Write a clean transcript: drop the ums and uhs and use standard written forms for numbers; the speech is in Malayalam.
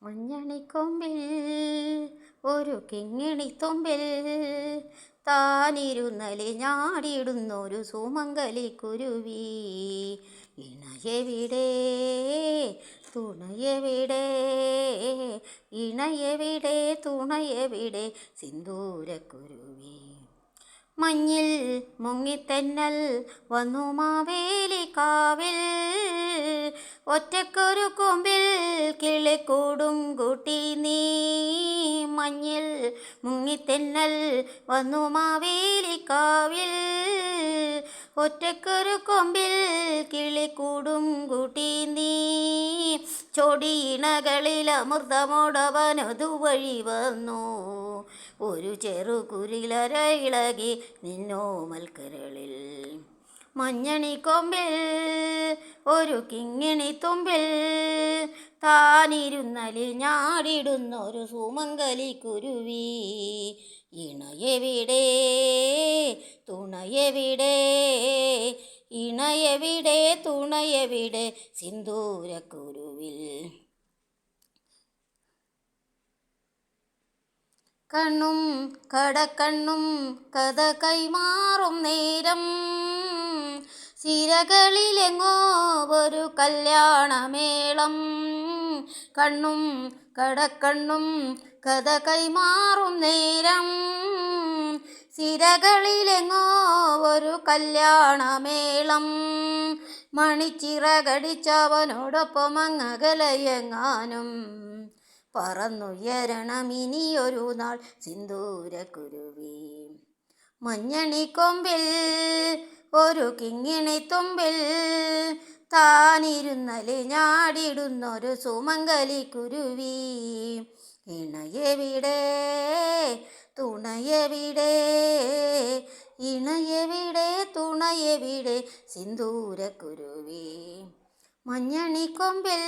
മഞ്ഞണിക്കൊമ്പിൽ ഒരു കിങ്ങിണിത്തൊമ്പിൽ താനിരുന്നലി ഞാടിയിടുന്നൊരു സുമംഗലി കുരുവി. ഇണയെവിടെ തുണയെവിടെ, ഇണയെവിടെ തുണയെവിടെ സിന്ദൂരക്കുരുവി. മഞ്ഞിൽ മുങ്ങിത്തെന്നൽ വന്നു മാവേലിക്കാവിൽ, ഒറ്റക്കൊരു കൊമ്പിൽ കിളിക്കൂടും കൂട്ടി നീ. മഞ്ഞിൽ മുങ്ങിത്തെന്നൽ വന്നു മാവേലിക്കാവിൽ, ഒറ്റക്കൊരു കൊമ്പിൽ കിളിക്കൂടും കൂട്ടി നീ. ചൊടിയിണകളിൽ അമൃതമോടവനതുവഴി വന്നു, ഒരു ചെറുകുരിലര ഇളകി നിന്നോമൽ കരളിൽ. മഞ്ഞണിക്കൊമ്പിൽ ഒരു കിങ്ങിണിത്തുമ്പിൽ താനിരുന്നലി ഞാടിടുന്നൊരു സുമംഗലി കുരുവി. ഇണയെവിടെ തുണയെവിടെ, ഇണയെവിടെ തുണയെവിടെ സിന്ദൂരക്കുരുവിൽ. കണ്ണും കടക്കണ്ണും കഥ കൈമാറും നേരം, സിരകളിലെങ്ങോ ഒരു കല്യാണമേളം. കണ്ണും കടക്കണ്ണും കഥ കൈമാറും നേരം, സിരകളിലെങ്ങോ ഒരു കല്യാണമേളം. മണിച്ചിറകടിച്ചവനോടൊപ്പം അങ്ങകലയെങ്ങാനും പറന്നുയരണമിനിയൊരു നാൾ സിന്ദൂരക്കുരുവി. മഞ്ഞണിക്കൊമ്പിൽ ഒരു കിങ്ങിണിത്തുമ്പിൽ താനിരുന്നലി ഞാടിടുന്നൊരു സുമംഗലി കുരുവി. ഇണയെവിടെ തുണയെവിടെ, ഇണയെവിടെ തുണയെവിടെ സിന്ദൂരക്കുരുവി. മഞ്ഞണിക്കൊമ്പിൽ